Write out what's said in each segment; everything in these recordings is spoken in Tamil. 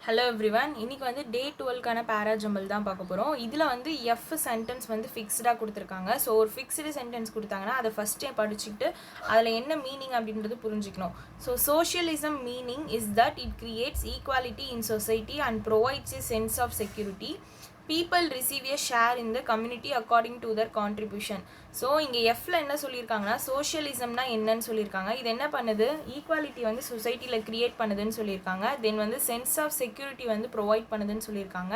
Hello everyone. இன்னைக்கு வந்து day 12 கான Parajumble தான் பார்க்க போறோம். இதுல வந்து F sentence வந்து ஃபிக்ஸ்டா கொடுத்திருக்காங்க. சோ ஒரு ஃபிக்ஸ்டு சென்டென்ஸ் கொடுத்தாங்கன்னா அதை ஃபர்ஸ்ட் படிச்சிட்டு அதுல என்ன மீனிங் அப்படின்றது புரிஞ்சிக்கணும். So socialism meaning is that it creates equality in society and provides a sense of security. People receive a share in the community according to their contribution. So இங்கே எஃப்ல என்ன சொல்லியிருக்காங்கன்னா சோஷியலிசம்னா என்னன்னு சொல்லியிருக்காங்க. இது என்ன பண்ணுது, ஈக்குவாலிட்டி வந்து சொசைட்டியில் கிரியேட் பண்ணுதுன்னு சொல்லியிருக்காங்க. தென் வந்து சென்ஸ் ஆஃப் செக்யூரிட்டி வந்து ப்ரொவைட் பண்ணுதுன்னு சொல்லியிருக்காங்க.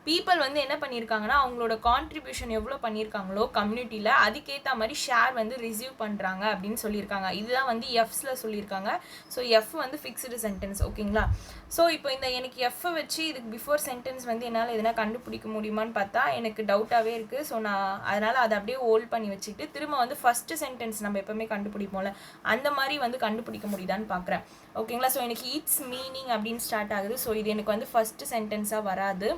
பீப்புள் வந்து என்ன பண்ணியிருக்காங்கன்னா அவங்களோட கான்ட்ரிபியூஷன் எவ்வளோ பண்ணியிருக்காங்களோ கம்யூனிட்டியில் அதுக்கேற்ற மாதிரி ஷேர் வந்து ரிசீவ் பண்ணுறாங்க அப்படின்னு சொல்லியிருக்காங்க. இதுதான் வந்து எஃப்ஸில் சொல்லியிருக்காங்க. ஸோ எஃப் வந்து ஃபிக்ஸ்டு சென்டென்ஸ், ஓகேங்களா. ஸோ இப்போ இந்த எனக்கு எஃப்பை வச்சு இதுக்கு பிஃபோர் சென்டென்ஸ் வந்து என்னால் எதனா கண்டுபிடிக்க முடியுமான்னு பார்த்தா எனக்கு டவுட்டாகவே இருக்குது. ஸோ நான் அதனால் அதை அப்படியே ஹோல்ட் பண்ணி வச்சுட்டு திரும்ப வந்து ஃபஸ்ட்டு சென்டென்ஸ் நம்ம எப்போவுமே கண்டுபிடிப்போம்ல அந்த மாதிரி வந்து கண்டுபிடிக்க முடியுதான்னு பார்க்குறேன், ஓகேங்களா. ஸோ எனக்கு இட்ஸ் மீனிங் அப்படின்னு ஸ்டார்ட் ஆகுது. ஸோ இது எனக்கு வந்து ஃபஸ்ட்டு சென்டென்ஸாக வராது.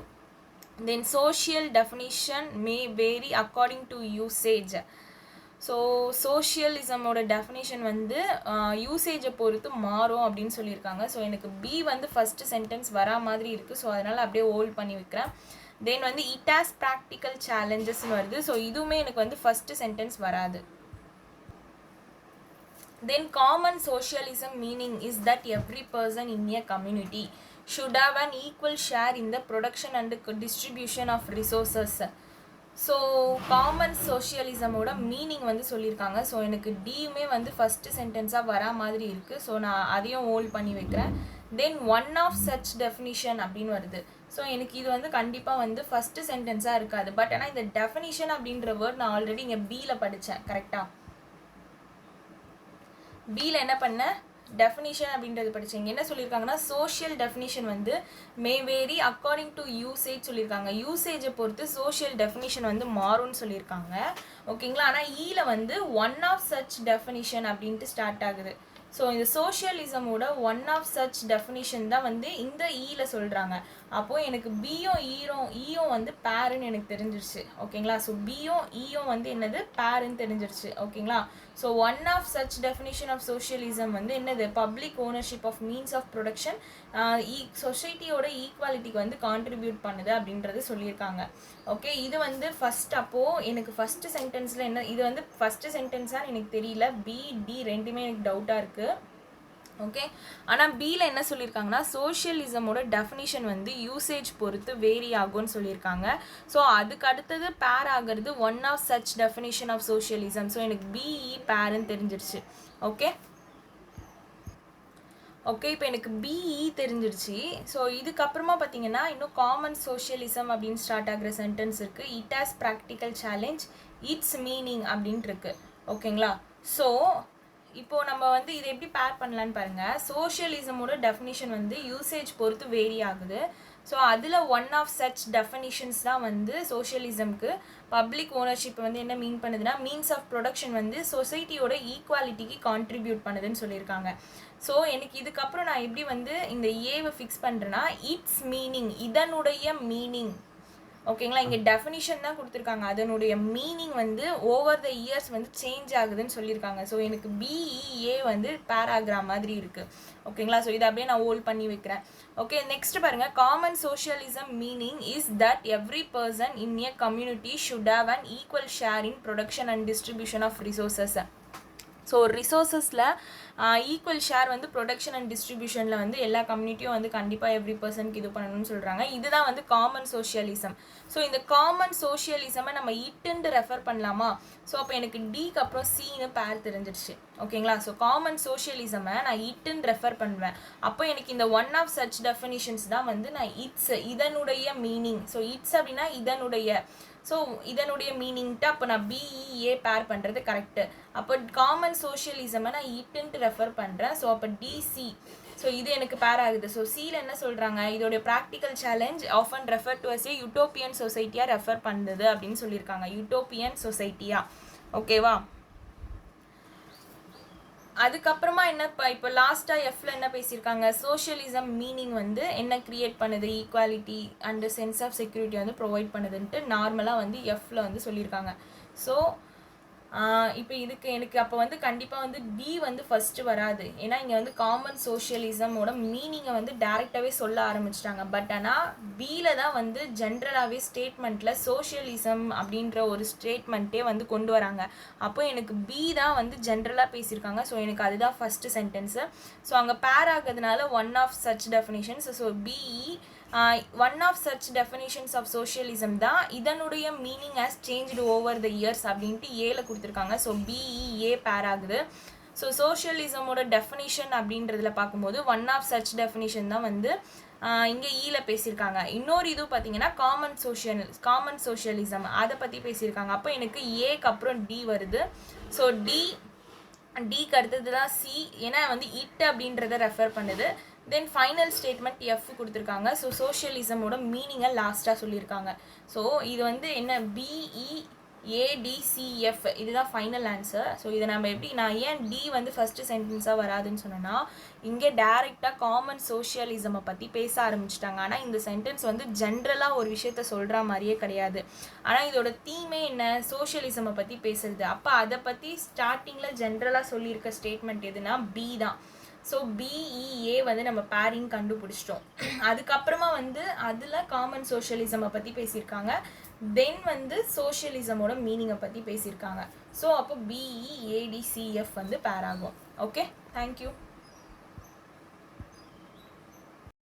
Then social definition may vary according to usage. So சோஷியலிசமோட டெஃபினேஷன் வந்து யூசேஜை பொறுத்து மாறும் அப்படின்னு சொல்லியிருக்காங்க. ஸோ எனக்கு பி வந்து ஃபஸ்ட்டு சென்டென்ஸ் வரா மாதிரி இருக்குது. ஸோ அதனால் அப்படியே ஹோல்ட் பண்ணி வைக்கிறேன். தென் வந்து இட் ஹாஸ் ப்ராக்டிக்கல் சேலஞ்சஸ்ன்னு வருது. ஸோ இதுவுமே எனக்கு வந்து ஃபஸ்ட்டு சென்டென்ஸ் வராது. Then common socialism meaning is that every person in a community should have an equal share in the production and distribution of resources. So common சோஷியலிசமோட மீனிங் வந்து சொல்லியிருக்காங்க. ஸோ எனக்கு டியுமே வந்து ஃபஸ்ட்டு சென்டென்ஸாக வரா மாதிரி இருக்குது. ஸோ நான் அதையும் ஹோல்ட் பண்ணி வைக்கிறேன். தென் ஒன் ஆஃப் சச் டெஃபினிஷன் அப்படின்னு வருது. ஸோ எனக்கு இது வந்து கண்டிப்பாக வந்து ஃபஸ்ட்டு சென்டென்ஸாக இருக்காது. பட் ஆனால் இந்த டெஃபினிஷன் அப்படின்ற வேர்ட் நான் ஆல்ரெடி இங்கே பியில் படித்தேன், கரெக்டாக. பியில் என்ன பண்ணேன், டெஃபினிஷன் அப்படின்றது படித்தீங்க. என்ன சொல்லியிருக்காங்கன்னா சோஷியல் டெஃபினிஷன் வந்து may vary according to usage சொல்லியிருக்காங்க. யூசேஜை பொறுத்து சோஷியல் டெஃபினிஷன் வந்து மாறும்னு சொல்லியிருக்காங்க, ஓகேங்களா. ஆனால் ஈல வந்து ஒன் ஆஃப் சச் டெஃபினிஷன் அப்படின்ட்டு ஸ்டார்ட் ஆகுது. ஸோ இந்த சோஷியலிசமோட ஒன் ஆஃப் சச் டெஃபினிஷன் தான் வந்து இந்த ஈல சொல்கிறாங்க. அப்போது எனக்கு பியும் ஈயும் வந்து பேருன்னு எனக்கு தெரிஞ்சிருச்சு, ஓகேங்களா. ஸோ பியும் ஈயும் வந்து என்னது, பேருன்னு தெரிஞ்சிருச்சு, ஓகேங்களா. So one of such definition of socialism வந்து என்னது, public ownership of means of production சொசைட்டியோட ஈக்குவாலிட்டிக்கு வந்து கான்ட்ரிபியூட் பண்ணுது அப்படின்றது சொல்லியிருக்காங்க, ஓகே. இது வந்து ஃபஸ்ட், அப்போது எனக்கு ஃபஸ்ட்டு சென்டென்ஸில் என்ன, இது வந்து ஃபஸ்ட்டு சென்டென்ஸான்னு எனக்கு தெரியல. பி டி ரெண்டுமே எனக்கு டவுட்டாக இருக்குது, ஓகே. ஆனால் பியில் என்ன சொல்லியிருக்காங்கன்னா சோஷியலிசமோட டெஃபினிஷன் வந்து யூசேஜ் பொறுத்து வேரி ஆகும்னு சொல்லியிருக்காங்க. ஸோ அதுக்கு அடுத்தது பேர் ஆகிறது one of such definition of socialism. So எனக்கு பிஇ பேருன்னு தெரிஞ்சிருச்சு, ஓகே. ஓகே, இப்போ எனக்கு பிஇ தெரிஞ்சிருச்சு. ஸோ இதுக்கப்புறமா பார்த்தீங்கன்னா இன்னும் காமன் சோஷியலிசம் அப்படின்னு ஸ்டார்ட் ஆகிற சென்டென்ஸ் இருக்குது. It has practical challenge, it's meaning அப்படின்ட்டு இருக்கு, ஓகேங்களா. ஸோ இப்போது நம்ம வந்து இதை எப்படி பேர் பண்ணலான்னு பாருங்கள். சோஷியலிசமோட டெஃபினிஷன் வந்து யூசேஜ் பொறுத்து வேரி ஆகுது. ஸோ அதில் ஒன் ஆஃப் சச் டெஃபினிஷன்ஸ் தான் வந்து சோஷியலிசம்க்கு பப்ளிக் ஓனர்ஷிப் வந்து என்ன மீன் பண்ணுதுன்னா மீன்ஸ் ஆஃப் ப்ரொடக்ஷன் வந்து சொசைட்டியோட ஈக்குவாலிட்டிக்கு கான்ட்ரிபியூட் பண்ணுதுன்னு சொல்லியிருக்காங்க. ஸோ எனக்கு இதுக்கப்புறம் நான் எப்படி வந்து இந்த ஏவை ஃபிக்ஸ் பண்ணுறேன்னா இட்ஸ் மீனிங், இதனுடைய மீனிங், ஓகேங்களா. இங்கே டெஃபினிஷன் தான் கொடுத்துருக்காங்க, அதனுடைய மீனிங் வந்து ஓவர் த இயர்ஸ் வந்து சேஞ்ச் ஆகுதுன்னு சொல்லியிருக்காங்க. ஸோ எனக்கு பிஇஏ வந்து பேராகிராம் மாதிரி இருக்குது, ஓகேங்களா. ஸோ இதை அப்படியே நான் ஹோல்ட் பண்ணி வைக்கிறேன், ஓகே. நெக்ஸ்ட் பாருங்கள், common socialism meaning is that every person in a community should have an equal share in production and distribution of resources. So ரிசோர்ஸஸில் ஈக்குவல் ஷேர் வந்து ப்ரொடக்ஷன் அண்ட் டிஸ்ட்ரிபியூஷனில் வந்து எல்லா கம்யூனிட்டியும் வந்து கண்டிப்பாக எவ்ரி பர்சனுக்கு இது பண்ணணும்னு சொல்கிறாங்க. இதுதான் வந்து காமன் சோஷியலிசம். ஸோ இந்த காமன் சோஷியலிசமை நம்ம இட்டுன்னு ரெஃபர் பண்ணலாமா. ஸோ அப்போ எனக்கு டிக்கு அப்புறம் சின்னு பேர் தெரிஞ்சிருச்சு, ஓகேங்களா. ஸோ காமன் சோஷியலிசமை நான் இட்டுன்னு ரெஃபர் பண்ணுவேன். அப்போ எனக்கு இந்த ஒன் ஆஃப் சச் டெஃபினிஷன்ஸ் தான் வந்து நான் இட்ஸ், இதனுடைய மீனிங். ஸோ இட்ஸ் அப்படின்னா இதனுடைய, ஸோ இதனுடைய மீனிங்ட்டு அப்போ நான் பிஇஏ பேர் பண்ணுறது கரெக்டு. அப்போ காமன் சோஷியலிசமை நான் இட்டுன்ட்டு ரெஃபர் பண்ணுறேன். ஸோ அப்போ டிசி, ஸோ இது எனக்கு பேர் ஆகுது. ஸோ சியில் என்ன சொல்கிறாங்க, இதோடைய practical challenge often refer to as a utopian சொசைட்டியாக ரெஃபர் பண்ணுது அப்படின்னு சொல்லியிருக்காங்க, யூட்டோப்பியன் சொசைட்டியா, ஓகேவா. அதுக்கப்புறமா என்ன, இப்போ லாஸ்ட்டாக எஃப்ல என்ன பேசியிருக்காங்க, சோஷியலிசம் மீனிங் வந்து என்ன க்ரியேட் பண்ணுது, equality and sense of security வந்து ப்ரொவைட் பண்ணுதுன்ட்டு நார்மலாக வந்து எஃப்ல வந்து சொல்லியிருக்காங்க. ஸோ இப்போ இதுக்கு எனக்கு அப்போ வந்து கண்டிப்பாக வந்து டி வந்து ஃபஸ்ட்டு வராது. ஏன்னா இங்கே வந்து காமன் சோஷியலிசமோட மீனிங்கை வந்து டேரெக்டாகவே சொல்ல ஆரம்பிச்சிட்டாங்க. பட் ஆனால் பியில் தான் வந்து ஜென்ரலாகவே ஸ்டேட்மெண்ட்டில் சோஷியலிசம் அப்படின்ற ஒரு ஸ்டேட்மெண்ட்டே வந்து கொண்டு வராங்க. அப்போ எனக்கு பி தான் வந்து ஜென்ரலாக பேசியிருக்காங்க. ஸோ எனக்கு அதுதான் ஃபஸ்ட்டு சென்டென்ஸு. ஸோ அங்கே பேர் ஆகுறதுனால one of such definitions. So பிஇ one of such definitions of socialism தான் இதனுடைய meaning has changed over the years அப்படின்ட்டு ஏல கொடுத்துருக்காங்க. ஸோ பிஇஏ பேர் ஆகுது. ஸோ சோஷியலிசமோட டெஃபினிஷன் அப்படின்றதுல பார்க்கும்போது ஒன் ஆஃப் சச் டெஃபினிஷன் தான் வந்து இங்கே ஈல பேசியிருக்காங்க. இன்னொரு இது பார்த்தீங்கன்னா காமன் சோஷியலிசம் அதை பற்றி பேசியிருக்காங்க. அப்போ எனக்கு ஏக்கு அப்புறம் டி வருது. ஸோ டிக்கு அடுத்தது தான் சி, ஏன்னா வந்து இட் அப்படின்றத ரெஃபர் பண்ணுது. தென் ஃபைனல் ஸ்டேட்மெண்ட் எஃப் கொடுத்துருக்காங்க. ஸோ சோஷியலிசமோட மீனிங்கை லாஸ்ட்டாக சொல்லியிருக்காங்க. ஸோ இது வந்து என்ன பிஇஏடிசிஎஃப் இதுதான் ஃபைனல் ஆன்சர். ஸோ இதை நம்ம எப்படி நான் ஏன் டி வந்து ஃபஸ்ட்டு சென்டென்ஸாக வராதுன்னு சொன்னேன்னா இங்கே டேரெக்டாக காமன் சோஷியலிசமை பற்றி பேச ஆரம்பிச்சிட்டாங்க. ஆனால் இந்த சென்டென்ஸ் வந்து ஜென்ரலாக ஒரு விஷயத்த சொல்கிற மாதிரியே கிடையாது. ஆனால் இதோட தீமே என்ன, சோஷியலிசமை பற்றி பேசுறது. அப்போ அதை பற்றி ஸ்டார்டிங்கில் ஜென்ரலாக சொல்லியிருக்க ஸ்டேட்மெண்ட் எதுனா பி தான். ஸோ பிஇஏ வந்து நம்ம பேரிங் கண்டுபிடிச்சிட்டோம். அதுக்கப்புறமா வந்து அதில் காமன் சோஷியலிசமை பற்றி பேசியிருக்காங்க. தென் வந்து சோஷியலிசமோட மீனிங்கை பற்றி பேசியிருக்காங்க. ஸோ அப்போ பிஇஏடிசிஎஃப் வந்து பேர் ஆகும். Okay, thank you.